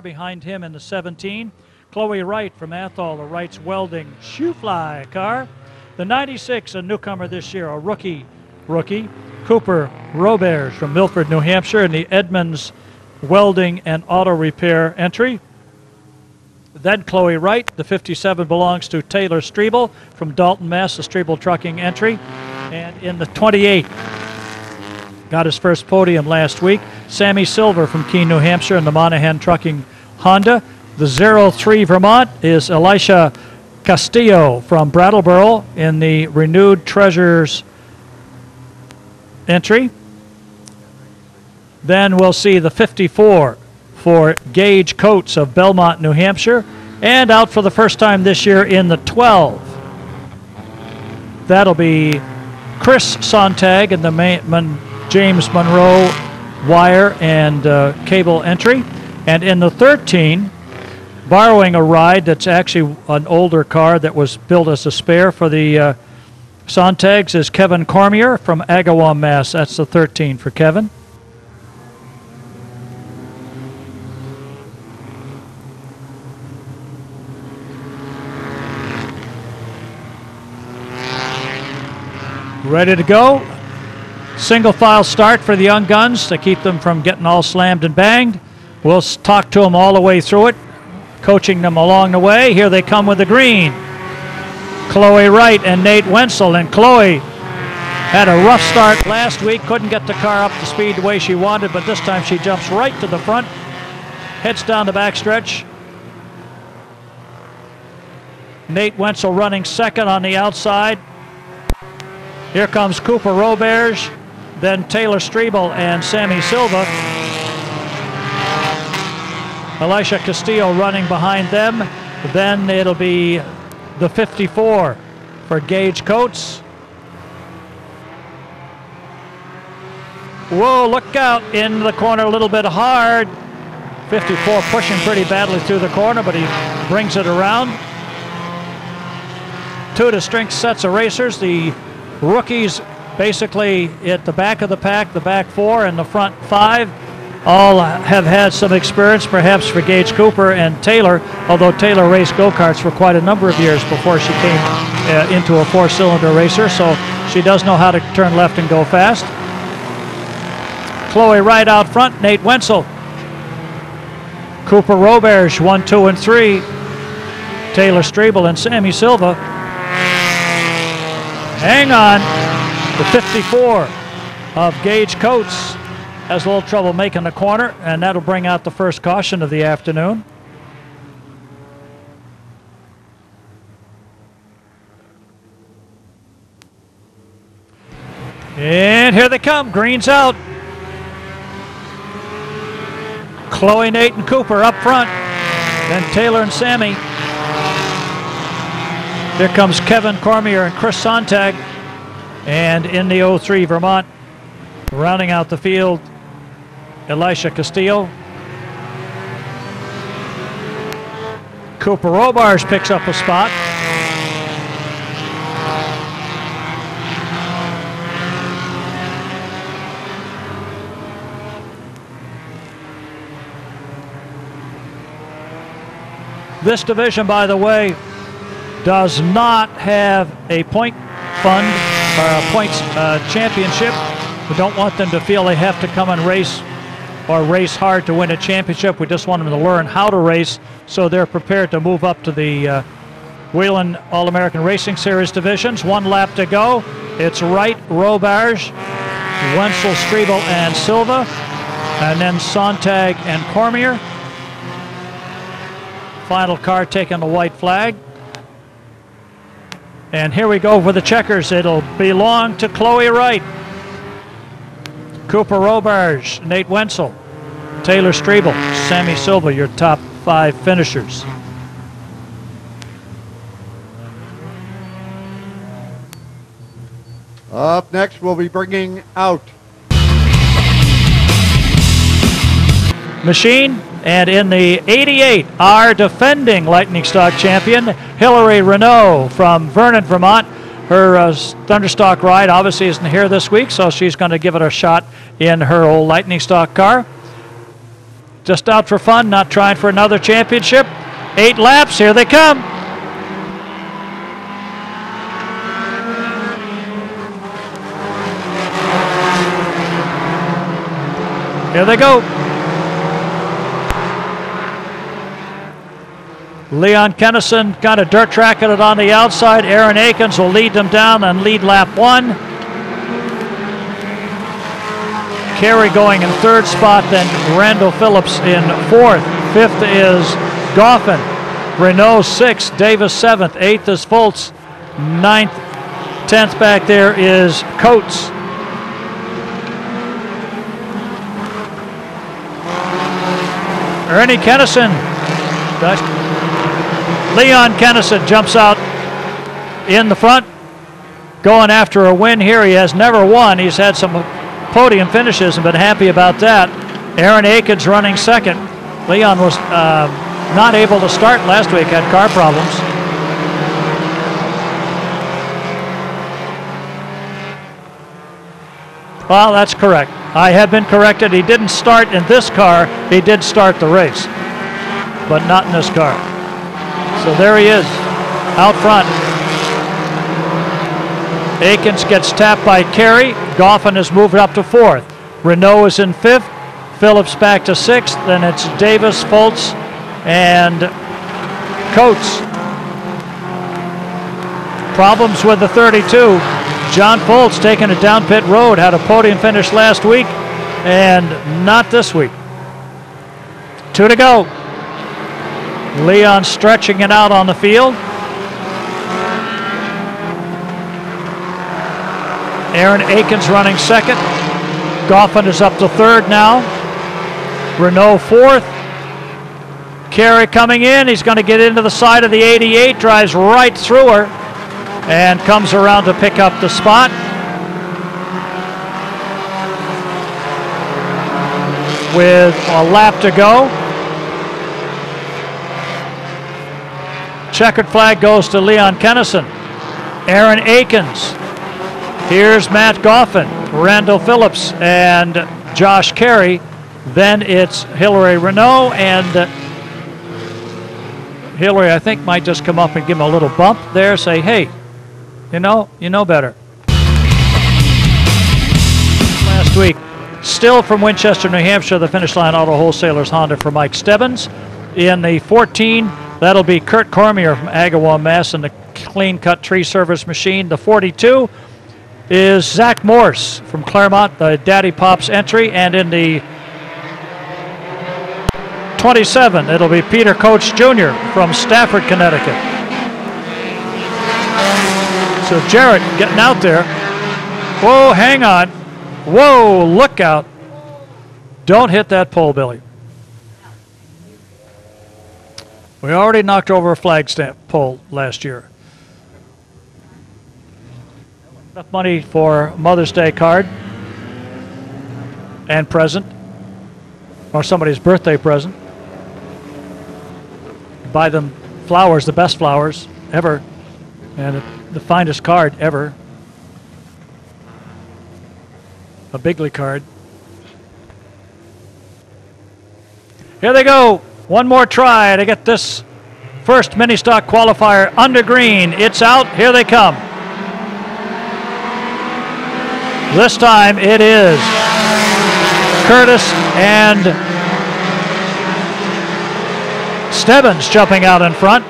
car behind him in the 17. Chloe Wright from Athol, the Wright's Welding Shoe Fly car. The 96, a newcomer this year, a rookie, Cooper Roberge from Milford, New Hampshire, in the Edmonds Welding and Auto Repair entry. Then Chloe Wright, the 57 belongs to Taylor Strebel from Dalton, Mass., the Strebel Trucking entry. And in the 28, got his first podium last week, Sammy Silver from Keene, New Hampshire, in the Monahan Trucking Honda. The 03 Vermont is Elisha Castillo from Brattleboro in the Renewed Treasures entry. Then we'll see the 54 for Gage Coates of Belmont, New Hampshire, and out for the first time this year in the 12. That'll be Chris Sontag in the James Monroe wire and cable entry. And in the 13, borrowing a ride that's actually an older car that was built as a spare for the Sontags, is Kevin Cormier from Agawam, Mass. That's the 13 for Kevin. Ready to go. Single file start for the young guns to keep them from getting all slammed and banged. We'll talk to them all the way through it, coaching them along the way. Here they come with the green. Chloe Wright and Nate Wenzel. And Chloe had a rough start last week, couldn't get the car up to speed the way she wanted, but this time she jumps right to the front, heads down the backstretch. Nate Wenzel running second on the outside. Here comes Cooper Roberge, then Taylor Strebel and Sammy Silva. Elisha Castillo running behind them. Then it'll be the 54 for Gage Coates. Whoa, look out in the corner, a little bit hard. 54 pushing pretty badly through the corner, but he brings it around. Two distinct sets of racers. The rookies basically at the back of the pack, the back four and the front five, all have had some experience, perhaps for Gage Cooper and Taylor, although Taylor raced go-karts for quite a number of years before she came into a four-cylinder racer, so she does know how to turn left and go fast. Chloe Wright out front, Nate Wenzel. Cooper Roberge, 1, 2, and 3. Taylor Strebel and Sammy Silva. Hang on, the 54 of Gage Coates has a little trouble making the corner, and that'll bring out the first caution of the afternoon. And here they come, green's out. Chloe, Nate, and Cooper up front, then Taylor and Sammy. Here comes Kevin Cormier and Chris Sontag. And in the 03 Vermont, rounding out the field, Elisha Castillo. Cooper Roberge picks up a spot. This division, by the way, does not have a point fund or a points championship. We don't want them to feel they have to come and race or race hard to win a championship. We just want them to learn how to race so they're prepared to move up to the Whelen All-American Racing Series divisions. 1 lap to go. It's Wright, Roberge, Wenzel, Strebel, and Silva, and then Sontag and Cormier. Final car taking the white flag. And here we go for the checkers. It'll belong to Chloe Wright, Cooper Roberge, Nate Wenzel, Taylor Strebel, Sammy Silva, your top 5 finishers. Up next, we'll be bringing out Machine. And in the 88, our defending Lightning Stock champion, Hillary Renault from Vernon, Vermont. Her Thunderstock ride obviously isn't here this week, so she's going to give it a shot in her old Lightning Stock car. Just out for fun, not trying for another championship. 8 laps, here they come. Here they go. Leon Kennison got a dirt track at it on the outside. Aaron Akins will lead them down and lead lap 1. Carey going in 3rd spot, then Randall Phillips in 4th. 5th is Goffin. Renault 6th, Davis 7th. 8th is Foltz. 9th, 10th back there is Coates. Ernie Kennison. Leon Kennison jumps out in the front, going after a win here. He has never won. He's had some podium finishes and been happy about that. Aaron Akins running 2nd. Leon was not able to start last week, had car problems. Well, that's correct. I have been corrected. He didn't start in this car. He did start the race, but not in this car. So there he is, out front. Akins gets tapped by Carey. Goffin has moved up to 4th. Renault is in 5th. Phillips back to 6th. Then it's Davis, Foltz, and Coates. Problems with the 32. John Foltz taking it down pit road. Had a podium finish last week and not this week. 2 to go. Leon stretching it out on the field. Aaron Akins running 2nd. Goffin is up to 3rd now. Renault 4th. Carey coming in. He's going to get into the side of the 88. Drives right through her and comes around to pick up the spot. With a lap to go. Checkered flag goes to Leon Kennison. Aaron Akins. Here's Matt Goffin, Randall Phillips, and Josh Carey. Then it's Hillary Renault, and Hillary, I think, might just come up and give him a little bump there, say, hey, you know better. Last week, still from Winchester, New Hampshire, the Finish Line Auto Wholesalers Honda for Mike Stebbins. In the 14, that'll be Kurt Cormier from Agawam, Mass. in the Clean Cut Tree Service Machine. The 42 is Zach Morse from Claremont, the Daddy Pops entry. And in the 27, it'll be Peter Coates Jr. from Stafford, Connecticut. So Jarrett getting out there. Whoa, hang on. Whoa, look out. Don't hit that pole, Billy. We already knocked over a flag stamp pole last year. Enough money for Mother's Day card and present, or somebody's birthday present. Buy them flowers, the best flowers ever, and the finest card ever. A Bigley card. Here they go. One more try to get this first mini stock qualifier under green. It's out. Here they come. This time it is Curtis and Stebbins jumping out in front.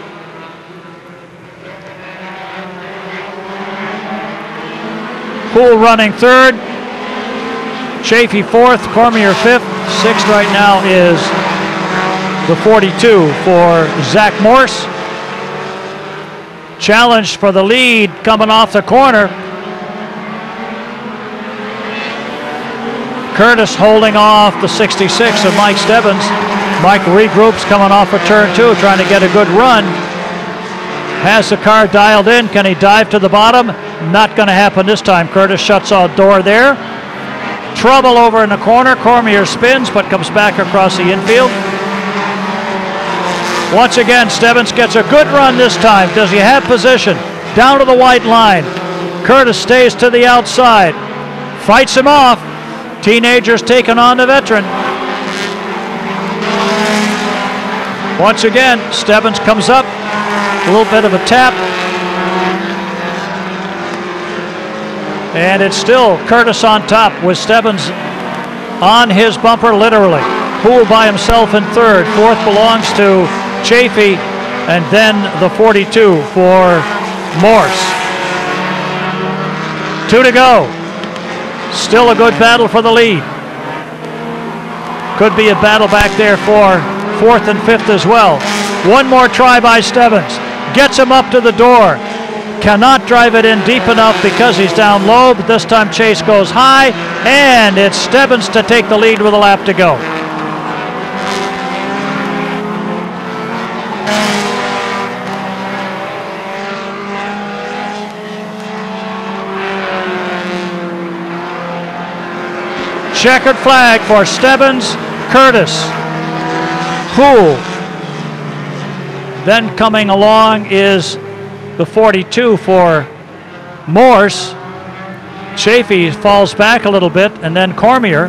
Poole running 3rd. Chafee 4th. Cormier 5th. 6th right now is the 42 for Zach Morse. Challenge for the lead coming off the corner. Curtis holding off the 66 of Mike Stebbins. Mike regroups coming off of turn 2, trying to get a good run. Has the car dialed in. Can he dive to the bottom? Not going to happen this time. Curtis shuts our door there. Trouble over in the corner. Cormier spins but comes back across the infield. Once again, Stebbins gets a good run this time. Does he have position? Down to the white line. Curtis stays to the outside. Fights him off. Teenagers taking on the veteran. Once again, Stebbins comes up, a little bit of a tap. And it's still Curtis on top with Stebbins on his bumper, literally. Poole by himself in third. Fourth belongs to Chafee, and then the 42 for Morse. 2 to go. Still a good battle for the lead. Could be a battle back there for fourth and fifth as well. One more try by Stebbins. Gets him up to the door. Cannot drive it in deep enough because he's down low, but this time Chase goes high, and it's Stebbins to take the lead with a lap to go. Checkered flag for Stebbins, Curtis, Poole. Then coming along is the 42 for Morse. Chafee falls back a little bit, and then Cormier,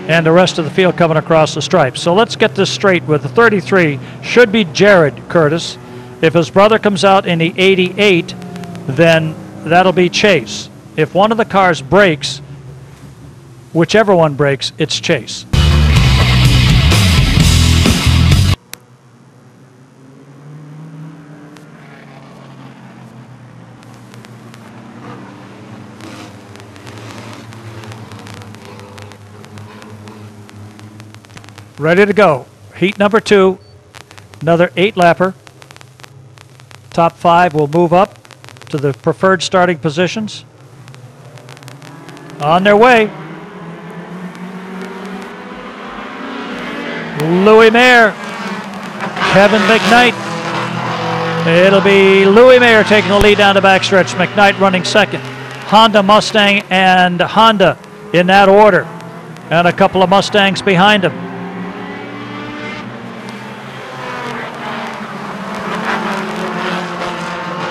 and the rest of the field coming across the stripe. So let's get this straight. With the 33 should be Jared Curtis. If his brother comes out in the 88, then that'll be Chase. If one of the cars breaks, whichever one breaks, it's Chase. Ready to go. Heat number 2, another 8-lapper. Top 5 will move up to the preferred starting positions. On their way. Louis Mayer, Kevin McKnight. It'll be Louis Mayer taking the lead down the backstretch. McKnight running second. Honda, Mustang, and Honda in that order. And a couple of Mustangs behind him.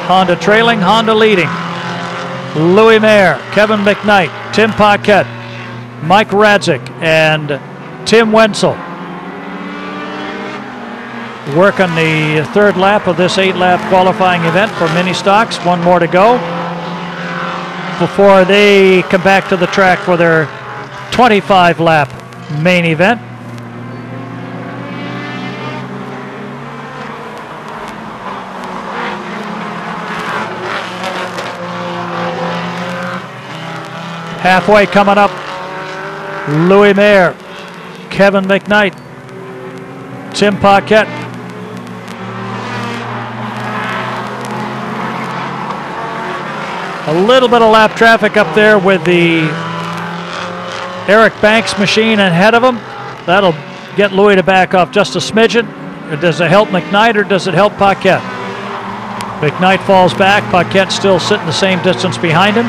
Honda trailing, Honda leading. Louis Mayer, Kevin McKnight, Tim Paquette, Mike Radzik, and Tim Wenzel. Work on the third lap of this 8-lap qualifying event for mini stocks. One more to go before they come back to the track for their 25-lap main event. Halfway coming up, Louis Mayer, Kevin McKnight, Tim Paquette. A little bit of lap traffic up there with the Eric Banks machine ahead of him. That'll get Louis to back off just a smidgen. Does it help McKnight or does it help Paquette? McKnight falls back. Paquette still sitting the same distance behind him.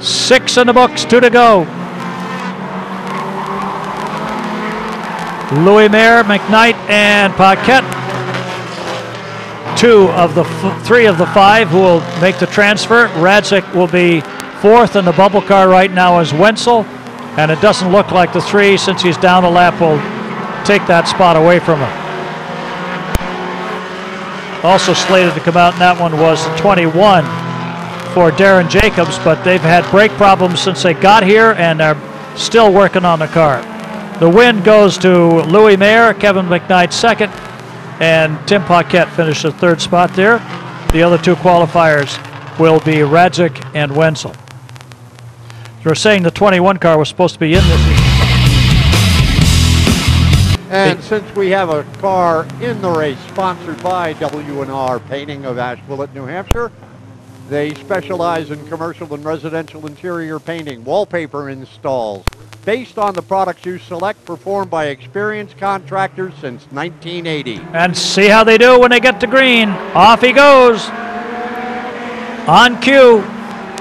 Six in the books, 2 to go. Louis Mayer, McKnight, and Paquette. 3 of the 5 who will make the transfer. Radzik will be 4th in the bubble car right now as Wenzel. And it doesn't look like the 3, since he's down a lap, will take that spot away from him. Also slated to come out in that one was the 21. For Darren Jacobs, but they've had brake problems since they got here and are still working on the car. The win goes to Louis Mayer, Kevin McKnight second, and Tim Paquette finished the 3rd spot there. The other 2 qualifiers will be Radzik and Wenzel. You're saying the 21 car was supposed to be in this. And since we have a car in the race sponsored by W&R Painting of Asheville, New Hampshire, they specialize in commercial and residential interior painting, wallpaper installs, based on the products you select, performed by experienced contractors since 1980. And see how they do when they get to green. Off he goes. On cue.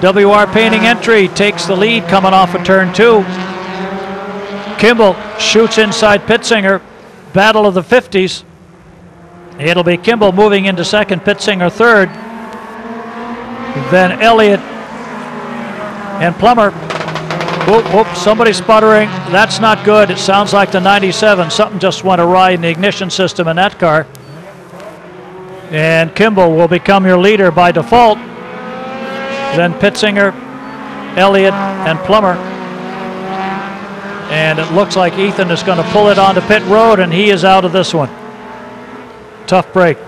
WR Painting entry takes the lead coming off of turn 2. Kimball shoots inside Pitzinger. Battle of the 50s. It'll be Kimball moving into second, Pitzinger third. Then Elliott and Plummer. Whoop, whoop, somebody's sputtering. That's not good. It sounds like the 97. Something just went awry in the ignition system in that car. And Kimball will become your leader by default. Then Pitzinger, Elliott, and Plummer. And it looks like Ethan is going to pull it onto pit road, and he is out of this one. Tough break.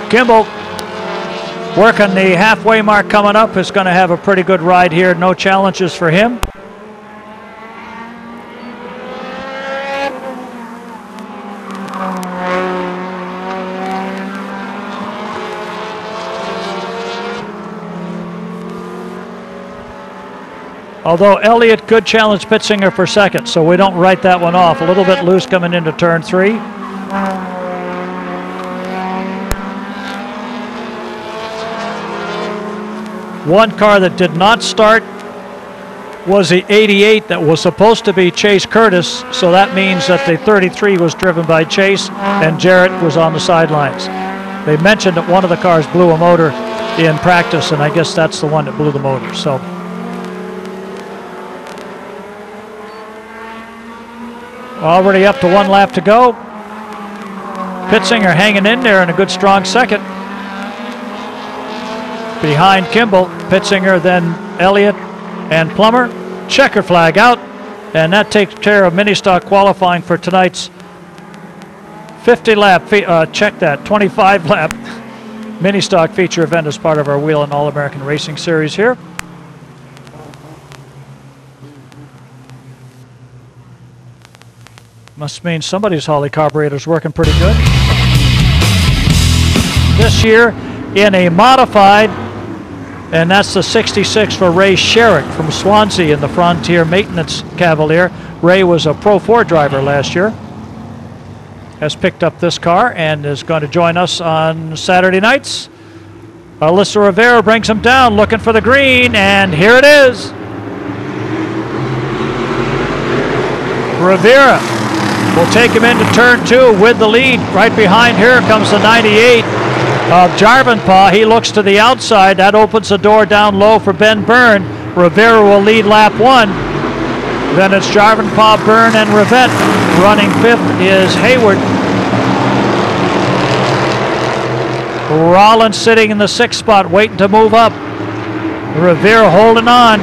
Kimball, working the halfway mark coming up, is going to have a pretty good ride here. No challenges for him. Although Elliott could challenge Pitzinger for second, so we don't write that one off. A little bit loose coming into turn 3. One car that did not start was the 88 that was supposed to be Chase Curtis, so that means that the 33 was driven by Chase and Jarrett was on the sidelines. They mentioned that one of the cars blew a motor in practice, and I guess that's the one that blew the motor. So already up to 1 lap to go. Pitzinger hanging in there in a good strong second. Behind Kimball, Pitzinger, then Elliott and Plummer. Checker flag out, and that takes care of mini stock qualifying for tonight's 25 lap mini stock feature event as part of our Wheel and All-American Racing Series here. Must mean somebody's Holly carburetor is working pretty good. This year in a modified, and that's the 66 for Ray Sherrick from Swansea in the Frontier Maintenance Cavalier. Ray was a Pro 4 driver last year. Has picked up this car and is going to join us on Saturday nights. Alyssa Rivera brings him down, looking for the green, and here it is. Rivera will take him into turn 2 with the lead. Right behind here comes the 98 of Jarvenpaugh. He looks to the outside. That opens the door down low for Ben Byrne. Rivera will lead lap 1. Then it's Jarvenpaugh, Byrne, and Rivette. Running 5th is Hayward. Rollins sitting in the 6th spot, waiting to move up. Rivera holding on.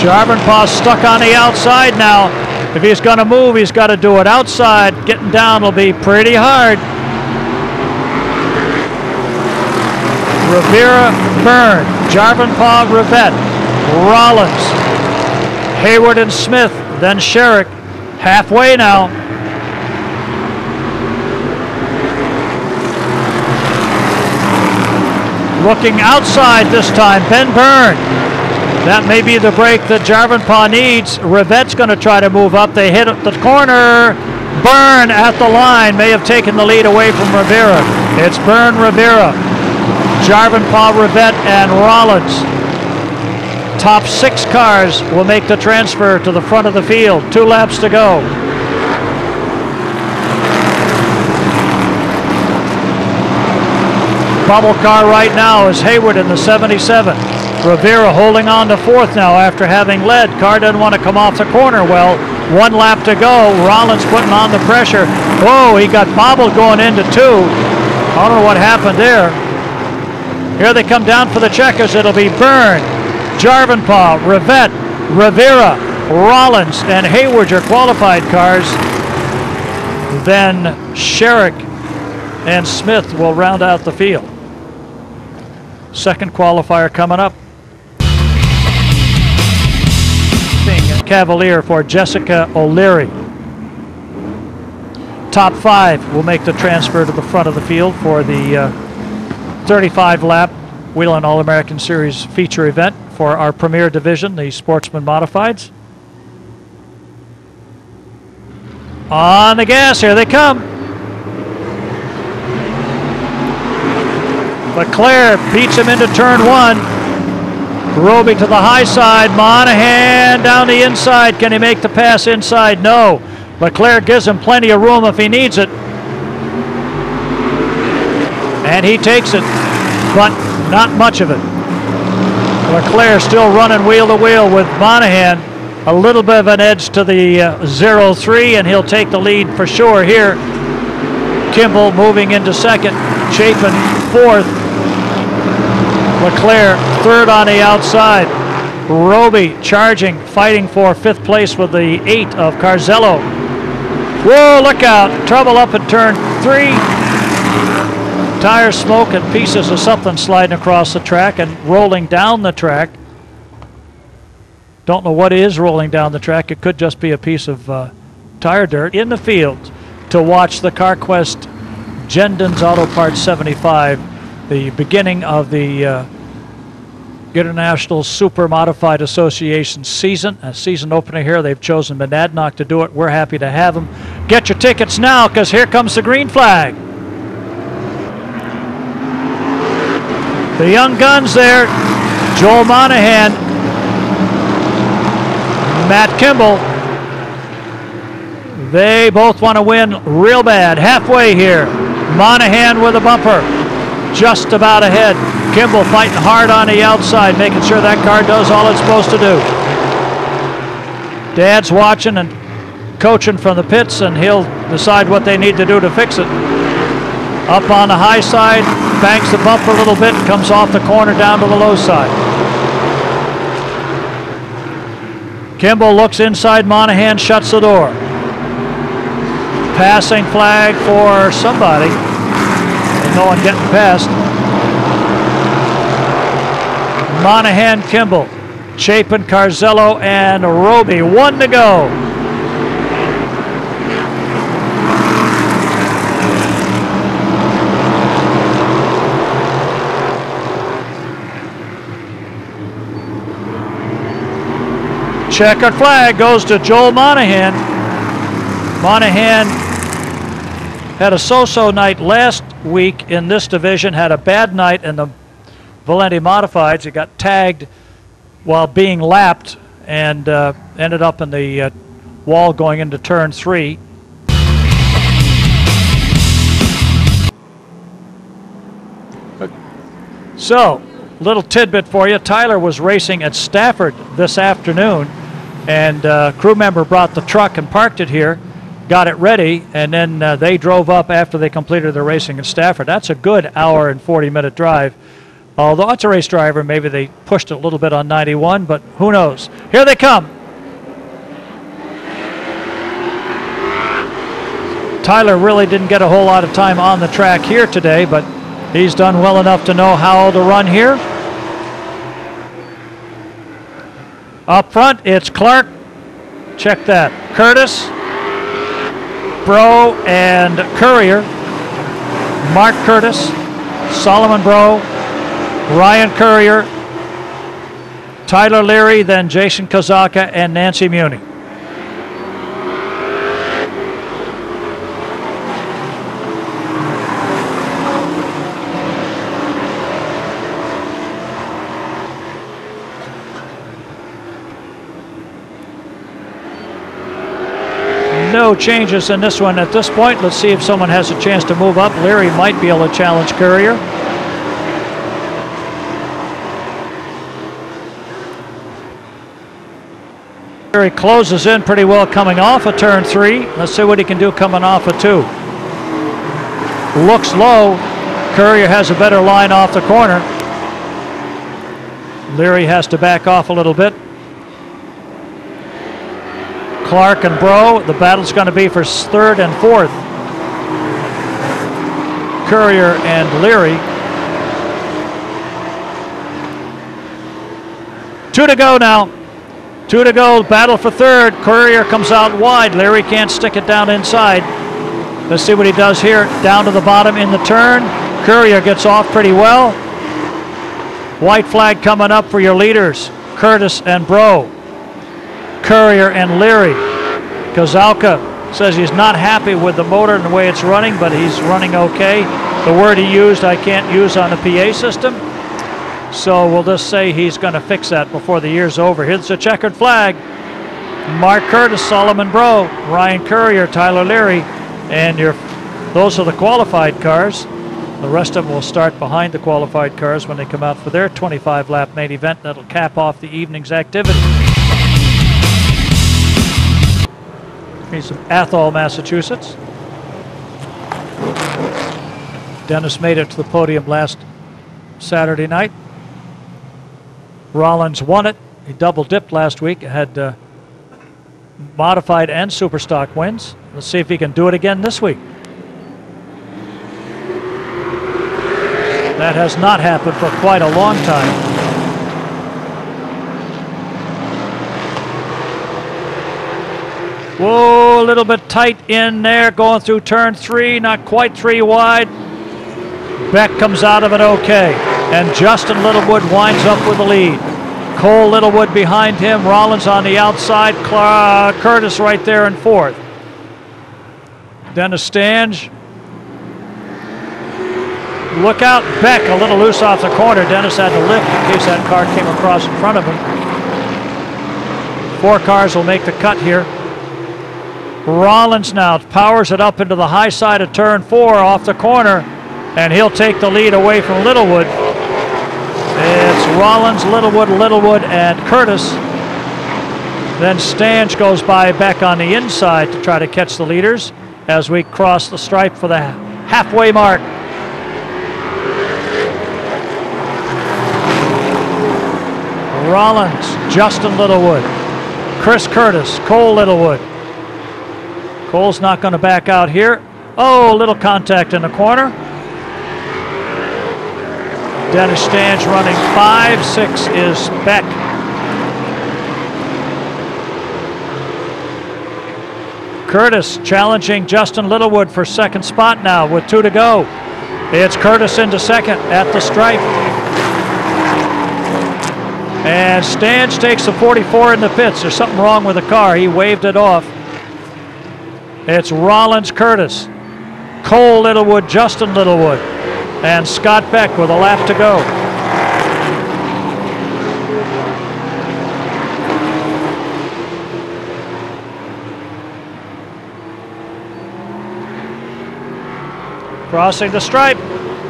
Jarvenpaugh stuck on the outside now. If he's going to move, he's got to do it outside. Getting down will be pretty hard. Rivera, Byrne, Jarvenpaugh, Rivette, Rollins, Hayward and Smith, then Sherrick. Halfway now. Looking outside this time, Ben Byrne. That may be the break that Jarvenpaugh needs. Rivette's going to try to move up. They hit the corner. Byrne at the line may have taken the lead away from Rivera. It's Byrne, Rivera, Jarvenpaugh, Rivette, and Rollins. Top 6 cars will make the transfer to the front of the field. 2 laps to go. Bubble car right now is Hayward in the 77. Rivera holding on to 4th now after having led. Car doesn't want to come off the corner well. 1 lap to go. Rollins putting on the pressure. Whoa, he got bobbled going into 2. I don't know what happened there. Here they come down for the checkers. It'll be Byrne, Jarvenpaugh, Rivette, Rivera, Rollins, and Hayward, your qualified cars. Then Sherrick and Smith will round out the field. Second qualifier coming up. Cavalier for Jessica O'Leary. Top 5 will make the transfer to the front of the field for the 35-lap Wheel and All-American Series feature event for our premier division, the Sportsman Modifieds. On the gas, here they come. Leclerc beats him into turn 1. Roby to the high side. Monahan down the inside. Can he make the pass inside? No. Leclerc gives him plenty of room if he needs it. And he takes it, but not much of it. Leclerc still running wheel to wheel with Monahan. A little bit of an edge to the 0-3, and he'll take the lead for sure here. Kimball moving into second. Chapin fourth. Leclerc third on the outside. Roby charging, fighting for fifth place with the 8 of Carzello. Whoa, look out. Trouble up at turn 3. Tire smoke and pieces of something sliding across the track and rolling down the track. Don't know what is rolling down the track. It could just be a piece of tire dirt. In the field to watch the CarQuest Gendon's Auto Parts 75, the beginning of the International Super Modified Association season, a season opener here. They've chosen Monadnock to do it. We're happy to have them. Get your tickets now, because here comes the green flag. The young guns there, Joel Monahan, Matt Kimball. They both want to win real bad. Halfway here, Monahan with a bumper, just about ahead. Kimball fighting hard on the outside, making sure that car does all it's supposed to do. Dad's watching and coaching from the pits, and he'll decide what they need to do to fix it. Up on the high side, banks the bumper a little bit, comes off the corner down to the low side. Kimball looks inside Monahan, shuts the door. Passing flag for somebody. And no one getting past. Monahan, Kimball, Chapin, Carzello, and Roby. 1 to go. Checkered flag goes to Joel Monahan. Monahan had a so-so night last week in this division, had a bad night in the Valenti Modifieds. He got tagged while being lapped and ended up in the wall going into turn 3. So, little tidbit for you. Tyler was racing at Stafford this afternoon, and a crew member brought the truck and parked it here, got it ready, and then they drove up after they completed their racing at Stafford. That's a good hour and 40-minute drive. Although it's a race driver, maybe they pushed it a little bit on 91, but who knows. Here they come. Tyler really didn't get a whole lot of time on the track here today, but he's done well enough to know how to run here. Up front, it's Clark. Check that. Curtis, Bro, and Courier. Mark Curtis, Solomon Bro, Ryan Courier, Tyler Leary, then Jason Kozaka, and Nancy Muni. No changes in this one at this point. Let's see if someone has a chance to move up. Leary might be able to challenge Courier. Leary closes in pretty well coming off of turn 3. Let's see what he can do coming off of 2. Looks low. Courier has a better line off the corner. Leary has to back off a little bit. Clark and Bro, the battle's going to be for 3rd and 4th. Courier and Leary. 2 to go now. 2 to go, battle for 3rd. Courier comes out wide. Leary can't stick it down inside. Let's see what he does here. Down to the bottom in the turn. Courier gets off pretty well. White flag coming up for your leaders, Curtis and Bro. Courier and Leary. Kozalka says he's not happy with the motor and the way it's running, but he's running okay. The word he used I can't use on the PA system. So we'll just say he's going to fix that before the year's over. Here's the checkered flag. Mark Curtis, Solomon Bro, Ryan Courier, Tyler Leary, and those are the qualified cars. The rest of them will start behind the qualified cars when they come out for their 25-lap main event. That'll cap off the evening's activity. Here's from Athol, Massachusetts. Dennis made it to the podium last Saturday night. Rollins won it. He double-dipped last week. Had modified and super stock wins. Let's see if he can do it again this week. That has not happened for quite a long time. Whoa, a little bit tight in there, going through turn 3, not quite 3 wide. Beck comes out of it okay, and Justin Littlewood winds up with the lead. Cole Littlewood behind him, Rollins on the outside, Curtis right there in 4th. Dennis Stange. Look out, Beck a little loose off the corner. Dennis had to lift in case that car came across in front of him. 4 cars will make the cut here. Rollins now powers it up into the high side of turn 4 off the corner, and he'll take the lead away from Littlewood. It's Rollins, Littlewood, and Curtis. Then Stange goes by Beck on the inside to try to catch the leaders as we cross the stripe for the halfway mark. Rollins, Justin Littlewood, Chris Curtis, Cole Littlewood. Cole's not going to back out here. Oh, a little contact in the corner. Dennis Stange running 5-6 is Beck. Curtis challenging Justin Littlewood for 2nd spot now with 2 to go. It's Curtis into 2nd at the stripe. And Stange takes the 44 in the pits. There's something wrong with the car. He waved it off. It's Rollins, Curtis, Cole Littlewood, Justin Littlewood, and Scott Beck with a lap to go. Crossing the stripe,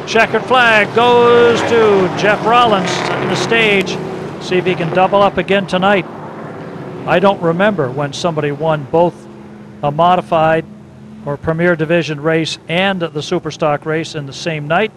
checkered flag goes to Jeff Rollins, setting the stage. See if he can double up again tonight. I don't remember when somebody won both a modified or Premier Division race and the Superstock race in the same night.